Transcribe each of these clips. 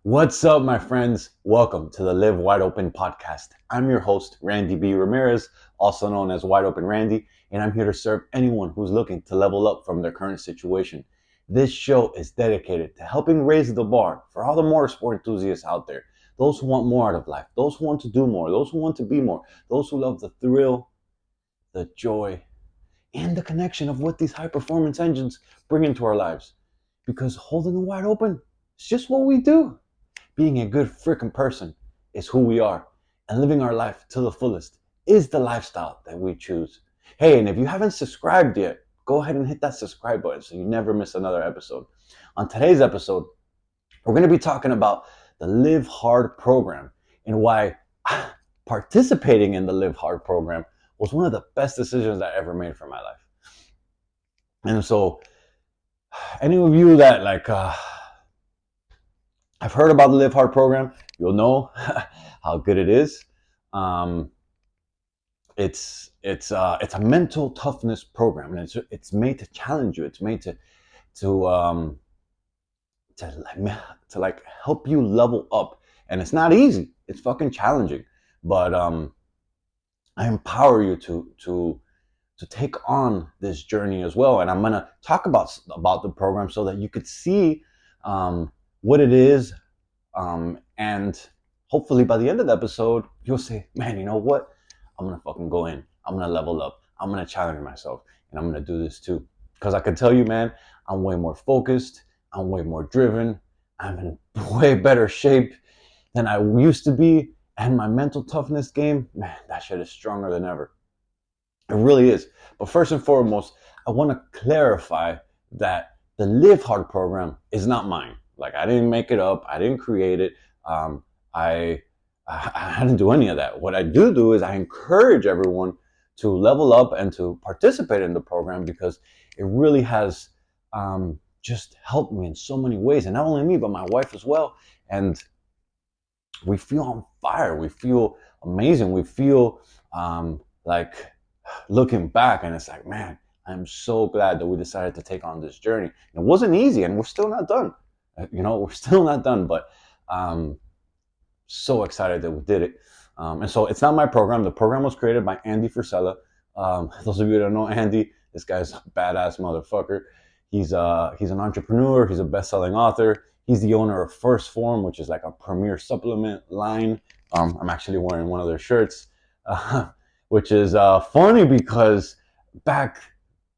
What's up, my friends? Welcome to the Live Wide Open podcast. I'm your host, Randy B. Ramirez, also known as Wide Open Randy, and I'm here to serve anyone who's looking to level up from their current situation. This show is dedicated to helping raise the bar for all the motorsport enthusiasts out there, those who want more out of life, those who want to do more, those who want to be more, those who love the thrill, the joy, and the connection of what these high performance engines bring into our lives. Because holding them wide open is just what we do. Being a good freaking person is who we are, and living our life to the fullest is the lifestyle that we choose. Hey, and if you haven't subscribed yet, go ahead and hit that subscribe button so you never miss another episode. On today's episode, we're going to be talking about the Live Hard program and why participating in the Live Hard program was one of the best decisions I ever made for my life. And so, any of you that I've heard about the Live Hard program, you'll know how good it is. It's a mental toughness program, and it's made to challenge you. It's made to like help you level up, and it's not easy. It's fucking challenging, but I empower you to take on this journey as well. And I'm gonna talk about the program so that you could see what it is, and hopefully by the end of the episode, you'll say, man, you know what? I'm going to fucking go in. I'm going to level up. I'm going to challenge myself, and I'm going to do this too. Because I can tell you, man, I'm way more focused. I'm way more driven. I'm in way better shape than I used to be. And my mental toughness game, man, that shit is stronger than ever. It really is. But first and foremost, I want to clarify that the Live Hard program is not mine. Like, I didn't make it up. I didn't create it. I didn't do any of that. What I do is I encourage everyone to level up and to participate in the program, because it really has just helped me in so many ways. And not only me, but my wife as well. And we feel on fire. We feel amazing. We feel like looking back, and it's like, man, I'm so glad that we decided to take on this journey. It wasn't easy, and we're still not done. We're still not done, but so excited that we did it. And so it's not my program. The program was created by Andy Frisella. Those of you that don't know Andy, this guy's a badass motherfucker. He's an entrepreneur. He's a best-selling author. He's the owner of First Form, which is like a premier supplement line. I'm actually wearing one of their shirts, which is funny because back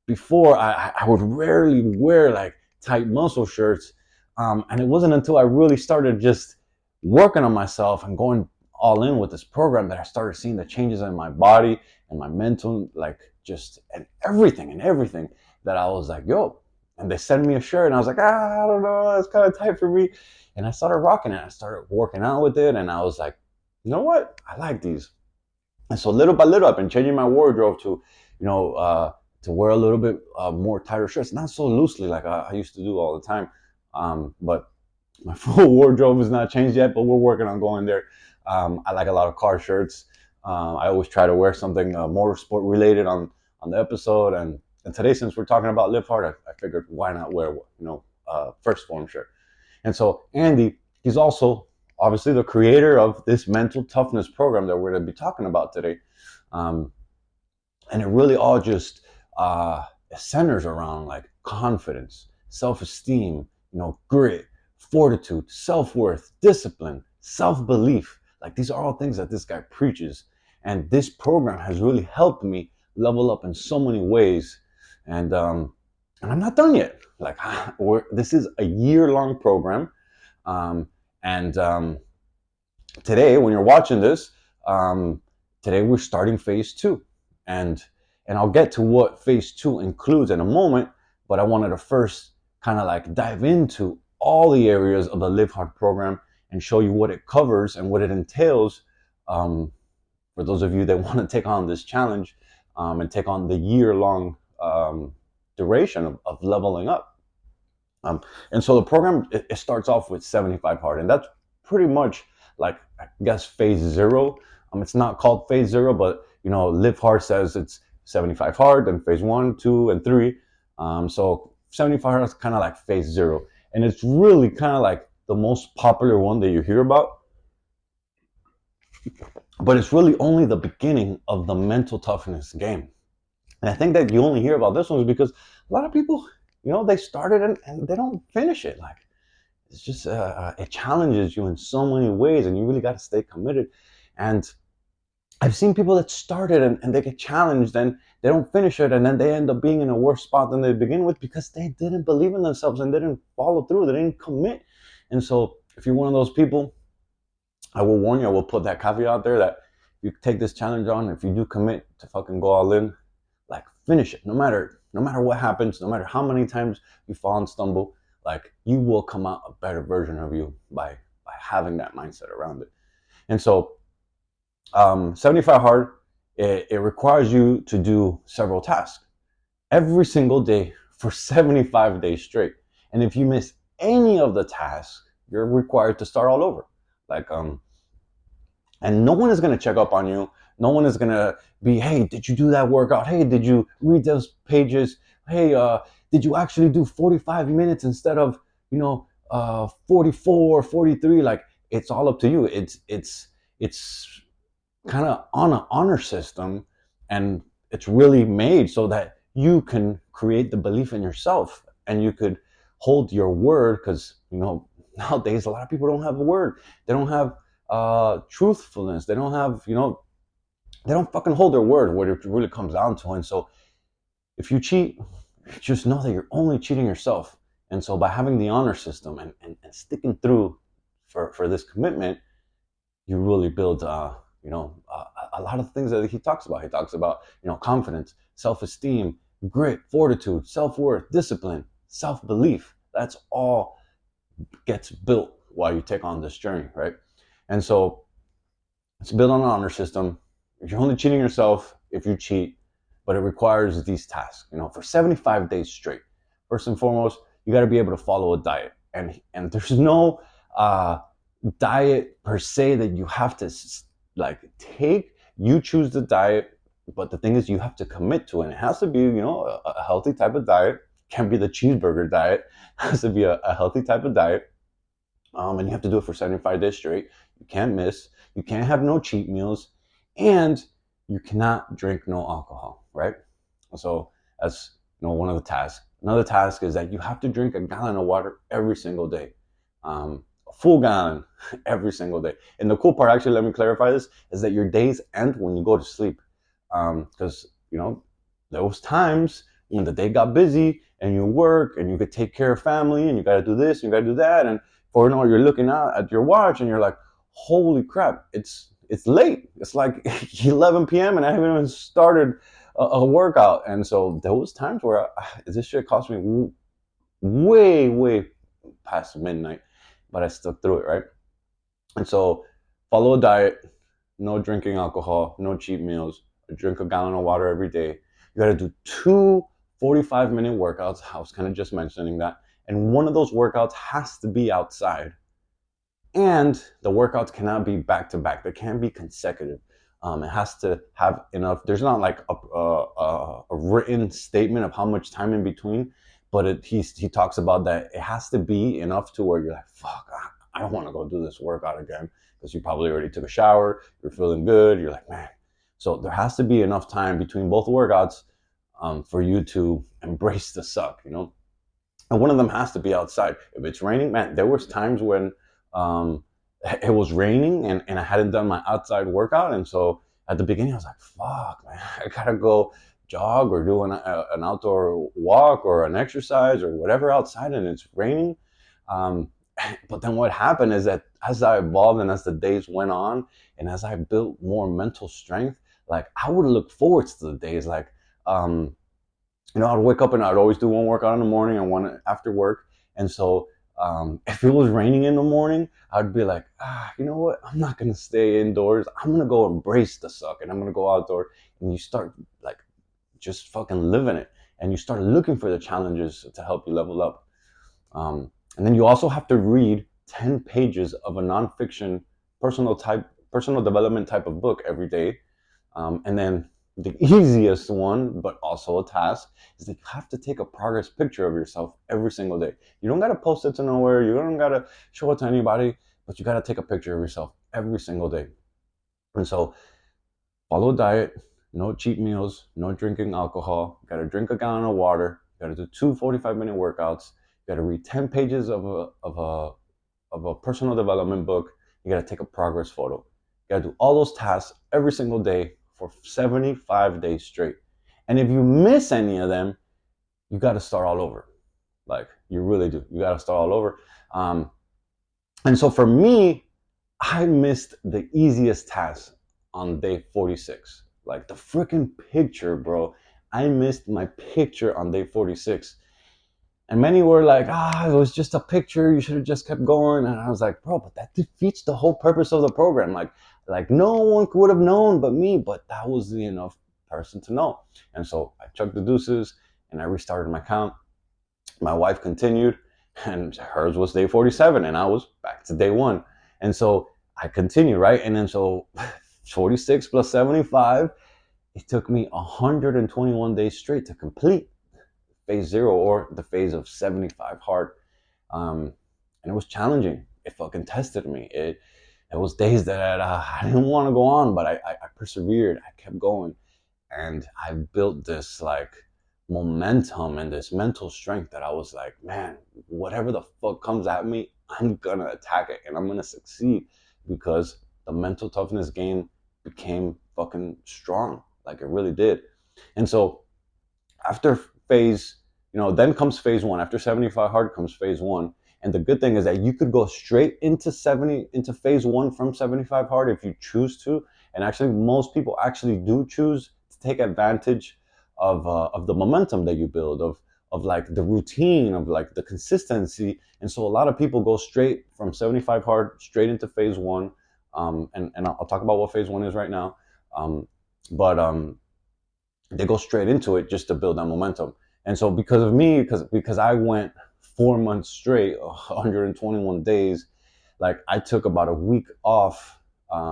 before I would rarely wear like tight muscle shirts. And it wasn't until I really started just working on myself and going all in with this program that I started seeing the changes in my body and my mental, like just and everything that I was like, yo. And they sent me a shirt, and I was like, I don't know, it's kind of tight for me. And I started rocking it. I started working out with it, and I was like, you know what? I like these. And so little by little, I've been changing my wardrobe to, to wear a little bit more tighter shirts, not so loosely like I used to do all the time. But my full wardrobe is not changed yet, but we're working on going there. I like a lot of car shirts. I always try to wear something motorsport related on the episode. And today, since we're talking about Live Hard, I figured why not wear, First Form shirt. And so Andy, he's also obviously the creator of this mental toughness program that we're going to be talking about today. And it really all just centers around like confidence, self-esteem, grit, fortitude, self-worth, discipline, self-belief. Like, these are all things that this guy preaches. And this program has really helped me level up in so many ways. And I'm not done yet. Like, this is a year-long program. And today, when you're watching this, today we're starting phase 2. And I'll get to what phase 2 includes in a moment, but I wanted to first kind of like dive into all the areas of the Live Hard program and show you what it covers and what it entails, for those of you that want to take on this challenge and take on the year-long duration of leveling up. And so the program, it starts off with 75 hard, and that's pretty much like, I guess, phase 0. It's not called phase 0, but Live Hard says it's 75 hard, then phase 1, 2, and 3. So 75 hard is kind of like phase 0, and it's really kind of like the most popular one that you hear about, but it's really only the beginning of the mental toughness game. And I think that you only hear about this one is because a lot of people, they started and they don't finish it. Like, it's just it challenges you in so many ways, and you really got to stay committed. And I've seen people that started and they get challenged and they don't finish it, and then they end up being in a worse spot than they begin with because they didn't believe in themselves and they didn't follow through, they didn't commit. And so if you're one of those people, I will warn you, I will put that caveat out there that you take this challenge on, if you do commit to fucking go all in, like, finish it. No matter what happens, no matter how many times you fall and stumble, like, you will come out a better version of you by having that mindset around it. And so 75 hard, it requires you to do several tasks every single day for 75 days straight. And if you miss any of the tasks, you're required to start all over. Like, and no one is going to check up on you. No one is going to be, hey, did you do that workout? Hey, did you read those pages? Hey, did you actually do 45 minutes instead of, 44, 43? Like, it's all up to you. It's kind of on an honor system, and it's really made so that you can create the belief in yourself and you could hold your word, because nowadays a lot of people don't have a word. They don't have truthfulness. They don't have, they don't fucking hold their word, what it really comes down to. And so if you cheat, just know that you're only cheating yourself. And so by having the honor system and sticking through for this commitment, you really build a lot of things that he talks about. He talks about, confidence, self-esteem, grit, fortitude, self-worth, discipline, self-belief. That's all gets built while you take on this journey, right? And so it's built on an honor system. You're only cheating yourself if you cheat, but it requires these tasks, for 75 days straight. First and foremost, you got to be able to follow a diet. And there's no diet per se that you have to take. You choose the diet, but the thing is, you have to commit to it. And it has to be, a healthy type of diet. Can't be the cheeseburger diet. It has to be a healthy type of diet. And you have to do it for 75 days straight. You can't miss. You can't have no cheat meals, and you cannot drink no alcohol, right? So that's one of the tasks. Another task is that you have to drink a gallon of water every single day. A full gallon every single day. And the cool part, actually, let me clarify this, is that your days end when you go to sleep. Because, there was times when the day got busy and you work and you could take care of family and you got to do this, and you got to do that. And you're looking out at your watch and you're like, holy crap, it's late. It's like 11 p.m. and I haven't even started a workout. And so there was times where this shit cost me way past midnight, but I stuck through it, right? And so follow a diet, no drinking alcohol, no cheat meals, drink a gallon of water every day. You got to do 2 45-minute workouts. I was kind of just mentioning that. And one of those workouts has to be outside. And the workouts cannot be back to back. They can't be consecutive. It has to have enough. There's not like a written statement of how much time in between, but he talks about that it has to be enough to where you're like, fuck, I don't want to go do this workout again, because you probably already took a shower, you're feeling good, you're like, man. So there has to be enough time between both workouts for you to embrace the suck, And one of them has to be outside. If it's raining, man, there was times when it was raining and I hadn't done my outside workout. And so at the beginning, I was like, fuck, man, I gotta go jog or do an outdoor walk or an exercise or whatever outside, and it's raining. But then what happened is that as I evolved and as the days went on and as I built more mental strength, like, I would look forward to the days. Like, I'd wake up and I'd always do one workout in the morning and one after work. And so if it was raining in the morning, I'd be like, you know what? I'm not going to stay indoors. I'm going to go embrace the suck and I'm going to go outdoor. And you start like just fucking living it. And you start looking for the challenges to help you level up. And then you also have to read 10 pages of a nonfiction personal development type of book every day. And then the easiest one, but also a task, is that you have to take a progress picture of yourself every single day. You don't got to post it to nowhere. You don't got to show it to anybody, but you got to take a picture of yourself every single day. And so follow a diet, no cheat meals, no drinking alcohol. You got to drink a gallon of water. You got to do 2 45-minute workouts. You got to read 10 pages of a personal development book. You got to take a progress photo. You got to do all those tasks every single day for 75 days straight. And if you miss any of them, you got to start all over. Like, you really do. You got to start all over. And so for me, I missed the easiest task on day 46. Like, the freaking picture, bro. I missed my picture on day 46. And many were like, it was just a picture. You should have just kept going. And I was like, bro, but that defeats the whole purpose of the program. Like no one would have known but me, but that was the enough person to know. And so I chucked the deuces and I restarted my count. My wife continued, and hers was day 47, and I was back to day one. And so I continued, right? And then so 46 plus 75, it took me 121 days straight to complete phase 0, or the phase of 75 hard. And it was challenging. It fucking tested me. It was days that I didn't want to go on, but I persevered. I kept going, and I built this like momentum and this mental strength that I was like, man, whatever the fuck comes at me, I'm gonna attack it and I'm gonna succeed, because the mental toughness game became fucking strong. Like, it really did. And so after phase, then comes phase 1. After 75 hard comes phase 1. And the good thing is that you could go straight into phase 1 from 75 hard if you choose to. And actually, most people actually do choose to take advantage of the momentum that you build, of like the routine, of like the consistency. And so a lot of people go straight from 75 hard straight into phase 1. And I'll talk about what phase 1 is right now. But they go straight into it just to build that momentum. And so because of me, because I went 4 months straight, 121 days, like I took about a week off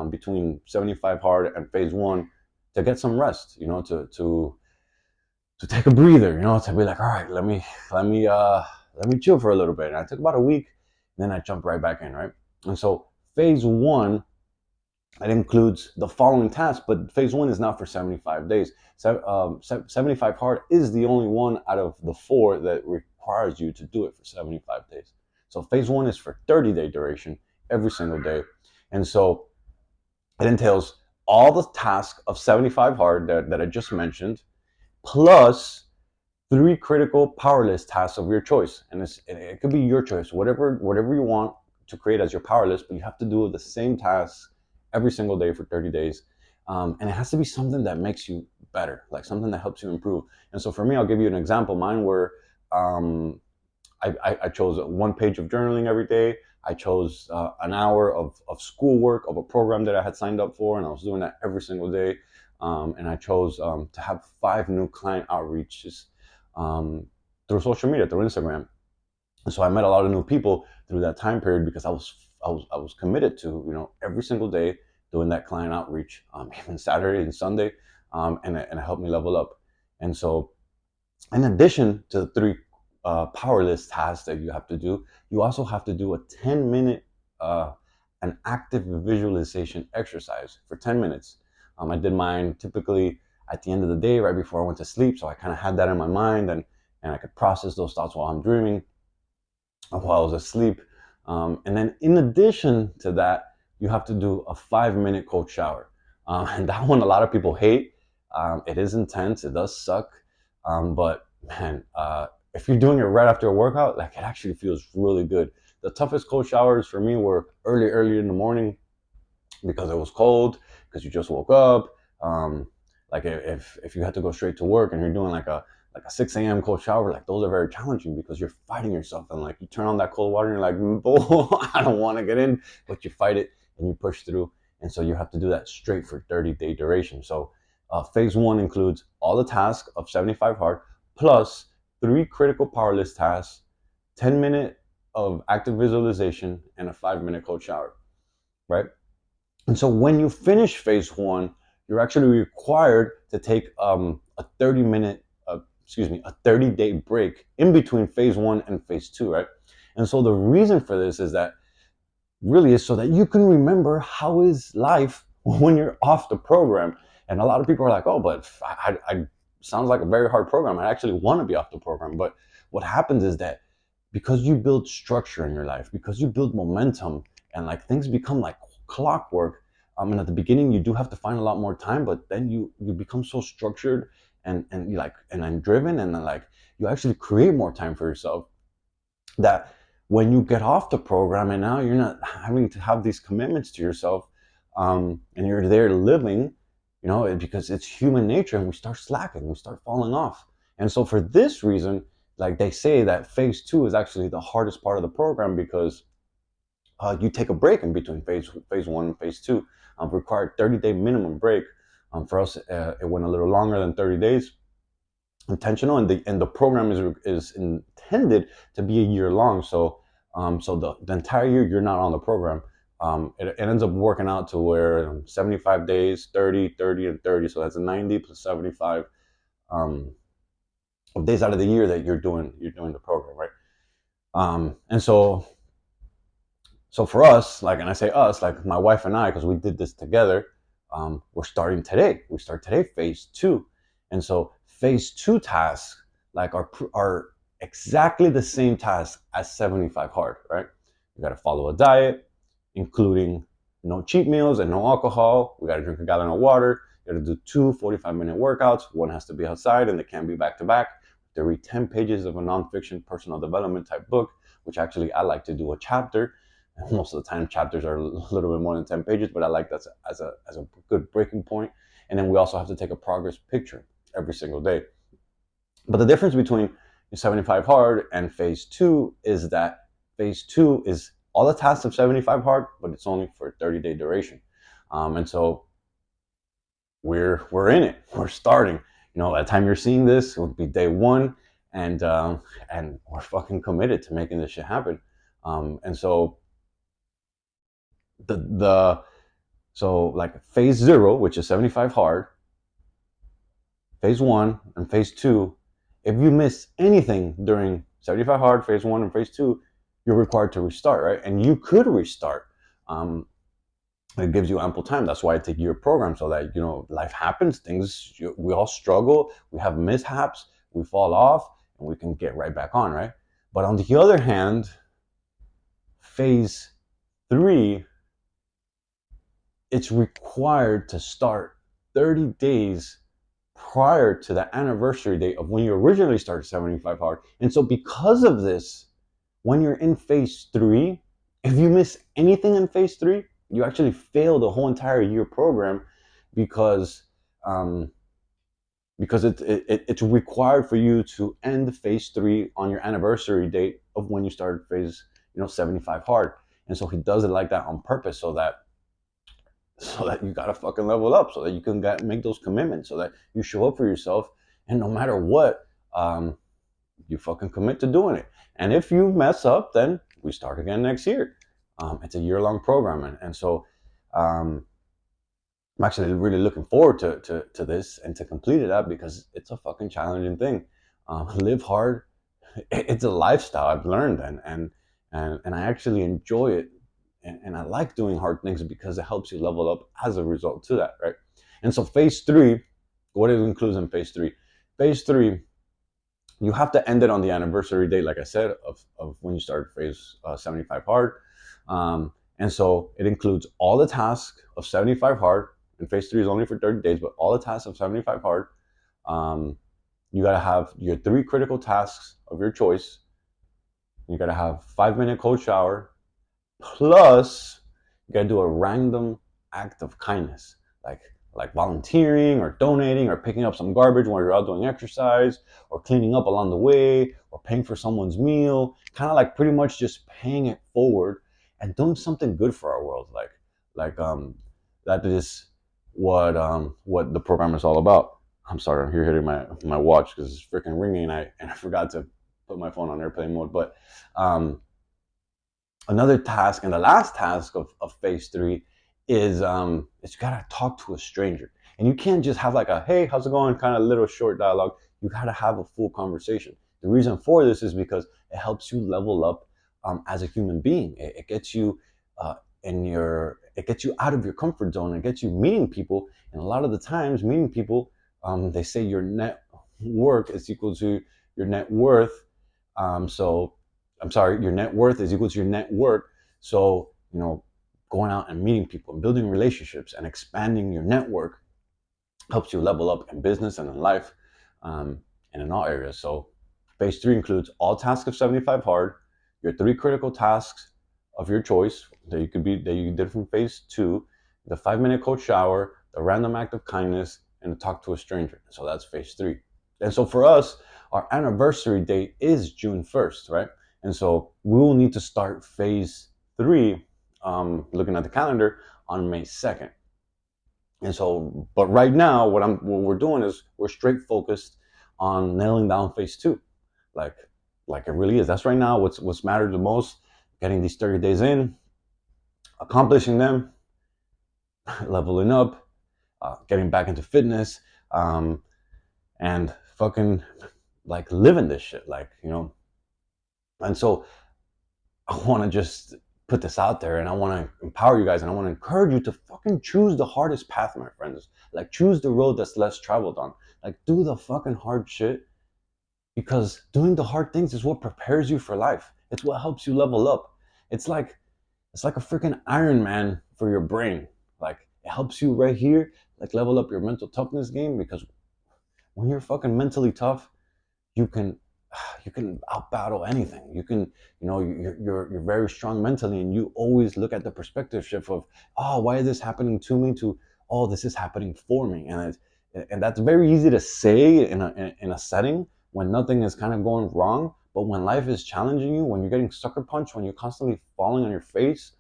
between 75 hard and phase 1 to get some rest, to take a breather, to be like, all right, let me chill for a little bit. And I took about a week, and then I jumped right back in, right? And so phase 1, it includes the following tasks, but phase 1 is not for 75 days. 75 hard is the only one out of the 4 that requires you to do it for 75 days. So phase 1 is for 30-day duration every single day. And so it entails all the tasks of 75 hard that I just mentioned, plus 3 critical powerless tasks of your choice. And it could be your choice, whatever you want to create as your powerless, but you have to do the same tasks every single day for 30 days. And it has to be something that makes you better, like something that helps you improve. And so for me, I'll give you an example. Mine were, I chose 1 page of journaling every day. I chose an hour of schoolwork of a program that I had signed up for, and I was doing that every single day. And I chose to have 5 new client outreaches through social media, through Instagram. And so I met a lot of new people through that time period, because I was committed to, every single day doing that client outreach, even Saturday and Sunday, and it helped me level up. And so, in addition to the 3 powerless tasks that you have to do, you also have to do a 10-minute an active visualization exercise for 10 minutes. I did mine typically at the end of the day, right before I went to sleep, so I kind of had that in my mind, and I could process those thoughts while I'm dreaming, while I was asleep. And then in addition to that, you have to do a 5-minute cold shower. And that one a lot of people hate. It is intense. It does suck. But man, if you're doing it right after a workout, like, it actually feels really good. The toughest cold showers for me were early in the morning, because it was cold, because you just woke up. Like if you had to go straight to work and you're doing like a 6 a.m. cold shower, like, those are very challenging, because you're fighting yourself, and like you turn on that cold water and you're like, oh, I don't want to get in, but you fight it and you push through. And so you have to do that straight for 30-day duration. So phase 1 includes all the tasks of 75 hard, plus 3 critical powerless tasks, 10-minute of active visualization, and a 5-minute cold shower, right? And so when you finish phase 1, you're actually required to take a 30-day break in between phase one and phase two, right? And so the reason for this is that really is so that you can remember how is life when you're off the program. And a lot of people are like, oh, but I sounds like a very hard program. I actually want to be off the program. But what happens is that because you build structure in your life, because you build momentum, and like things become like clockwork. And at the beginning, you do have to find a lot more time, but then you become so structured and you like and then driven, and then like you actually create more time for yourself. That when you get off the program and now you're not having to have these commitments to yourself, and you're there living, because it's human nature, and we start slacking, we start falling off. And so for this reason, like they say that phase two is actually the hardest part of the program, because you take a break in between phase one and phase two. Required 30-day minimum break. For us, it went a little longer than 30 days, intentional, and the program is intended to be a year long. So the entire year you're not on the program. It ends up working out to where 75 days, 30, and 30. So that's 90 plus 75 of days out of the year that you're doing the program, right? And so for us, like, and I say us, like my wife and I, because we did this together, we're starting today. We start today, phase two. And so phase two tasks, like, are exactly the same task as 75 hard, right? We got to follow a diet, including no cheat meals and no alcohol. We got to drink a gallon of water. We got to do 2 45-minute workouts. One has to be outside, and they can't be back to back. To read 10 pages of a nonfiction personal development type book, which actually I like to do a chapter. Most of the time chapters are a little bit more than 10 pages, but I like that as a good breaking point. And then we also have to take a progress picture every single day. But the difference between 75 hard and phase two is that phase two is all the tasks of 75 hard, but it's only for a 30-day duration. And so we're in it. We're starting. By the time you're seeing this, it would be day one, and we're fucking committed to making this shit happen. And so so like phase zero, which is 75 hard, phase one and phase two, if you miss anything during 75 hard, phase one and phase two, you're required to restart, right? And you could restart. It gives you ample time. That's why I take your program, so that life happens, we all struggle, we have mishaps, we fall off, and we can get right back on, right? But on the other hand, phase three, it's required to start 30 days prior to the anniversary date of when you originally started 75 hard. And so because of this, when you're in phase three, if you miss anything in phase three, you actually fail the whole entire year program, because it's required for you to end phase three on your anniversary date of when you started phase 75 hard. And so he does it like that on purpose, so that you gotta fucking level up, so that you can make those commitments, so that you show up for yourself, and no matter what, you fucking commit to doing it. And if you mess up, then we start again next year. It's a year-long program, and so I'm actually really looking forward to this and to complete it up, because it's a fucking challenging thing. Live hard. It's a lifestyle I've learned, and I actually enjoy it. And I like doing hard things, because it helps you level up as a result to that, right? And so phase three, what it includes in phase three? Phase three, you have to end it on the anniversary date, like I said, of when you started phase 75 hard. And so it includes all the tasks of 75 hard, and phase three is only for 30 days, but all the tasks of 75 hard. You got to have your 3 critical tasks of your choice. You got to have 5-minute cold shower, plus you got to do a random act of kindness, like volunteering or donating or picking up some garbage while you're out doing exercise, or cleaning up along the way, or paying for someone's meal, kind of like pretty much just paying it forward and doing something good for our world. That is what the program is all about. I'm sorry, I'm here hitting my watch because it's freaking ringing, and I forgot to put my phone on airplane mode. But another task, and the last task of phase three, is you gotta talk to a stranger. And you can't just have like a, hey, how's it going, kind of little short dialogue. You got to have a full conversation. The reason for this is because it helps you level up as a human being. It gets you it gets you out of your comfort zone. It gets you meeting people. And a lot of the times meeting people, they say your net work is equal to your net worth. Your net worth is equal to your net work. So, going out and meeting people and building relationships and expanding your network helps you level up in business and in life, and in all areas. So phase 3 includes all tasks of 75 hard, your 3 critical tasks of your choice that you did from phase 2, the 5-minute cold shower, the random act of kindness, and to talk to a stranger. So that's phase 3. And so for us, our anniversary date is June 1st, right? And so we will need to start phase 3, looking at the calendar, on May 2nd. And so, but right now, what we're doing is we're straight focused on nailing down phase 2, like it really is. That's right now what's mattered the most. Getting these 30 days in, accomplishing them, leveling up, getting back into fitness, and fucking like living this shit, And so I want to just put this out there, and I want to empower you guys, and I want to encourage you to fucking choose the hardest path, my friends. Like, choose the road that's less traveled on. Like, do the fucking hard shit, because doing the hard things is what prepares you for life. It's what helps you level up. It's like a freaking Iron Man for your brain. Like, it helps you right here, like, level up your mental toughness game, because when you're fucking mentally tough, you can out battle anything. You can, you're very strong mentally, and you always look at the perspective shift of, oh, why is this happening to me, to, oh, this is happening for me. And that's very easy to say in a setting when nothing is kind of going wrong. But when life is challenging you, when you're getting sucker punched, when you're constantly falling on your face,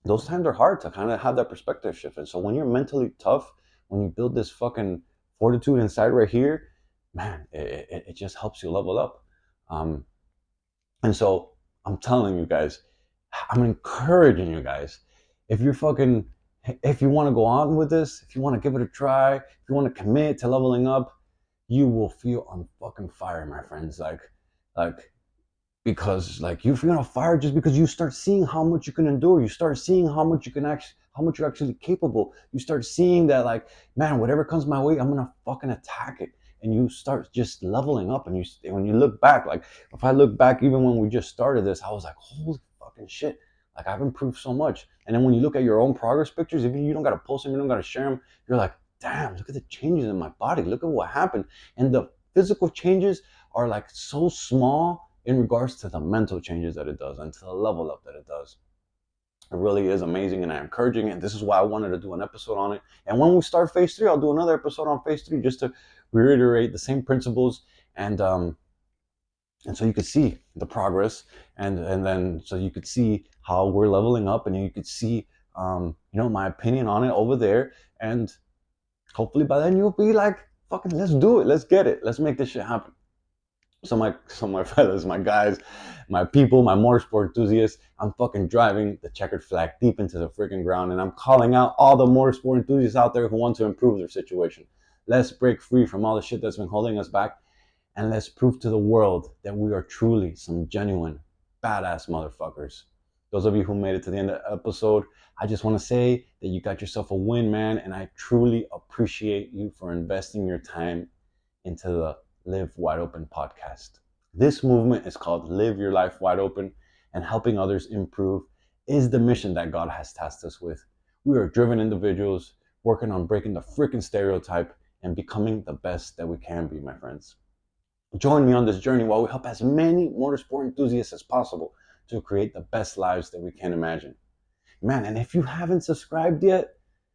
those times are hard to kind of have that perspective shift. And so when you're mentally tough, when you build this fucking fortitude inside right here, man, it just helps you level up. And so I'm telling you guys, I'm encouraging you guys, if you want to go on with this, if you want to give it a try, if you want to commit to leveling up, you will feel on fucking fire, my friends. Because you feel on fire just because you start seeing how much you can endure. You start seeing how much you're actually capable. You start seeing that, man, whatever comes my way, I'm gonna fucking attack it. And you start just leveling up. And when you look back, if I look back, even when we just started this, I was like, holy fucking shit. I've improved so much. And then when you look at your own progress pictures, even you don't gotta post them, you don't gotta share them, you're like, damn, look at the changes in my body. Look at what happened. And the physical changes are so small in regards to the mental changes that it does and to the level up that it does. It really is amazing, and I'm encouraging it. This is why I wanted to do an episode on it. And when we start phase 3, I'll do another episode on phase 3 just to reiterate the same principles, and so you could see the progress, and then so you could see how we're leveling up, and you could see my opinion on it over there, and hopefully by then you'll be like, fucking, let's do it, let's get it, let's make this shit happen. So my fellas, my guys, my people, my motorsport enthusiasts, I'm fucking driving the checkered flag deep into the freaking ground, and I'm calling out all the motorsport enthusiasts out there who want to improve their situation. Let's break free from all the shit that's been holding us back, and let's prove to the world that we are truly some genuine, badass motherfuckers. Those of you who made it to the end of the episode, I just want to say that you got yourself a win, man, and I truly appreciate you for investing your time into the Live Wide Open podcast. This movement is called Live Your Life Wide Open, and helping others improve is the mission that God has tasked us with. We are driven individuals working on breaking the freaking stereotype and becoming the best that we can be, my friends. Join me on this journey while we help as many motorsport enthusiasts as possible to create the best lives that we can imagine. Man, and if you haven't subscribed yet,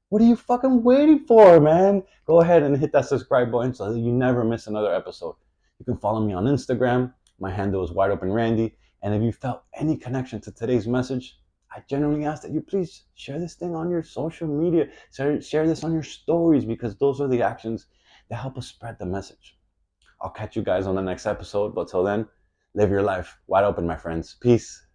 what are you fucking waiting for, man? Go ahead and hit that subscribe button so that you never miss another episode. You can follow me on Instagram. My handle is WideOpenRandy. And if you felt any connection to today's message, I genuinely ask that you please share this thing on your social media. Share this on your stories, because those are the actions that help us spread the message. I'll catch you guys on the next episode. But till then, live your life wide open, my friends. Peace.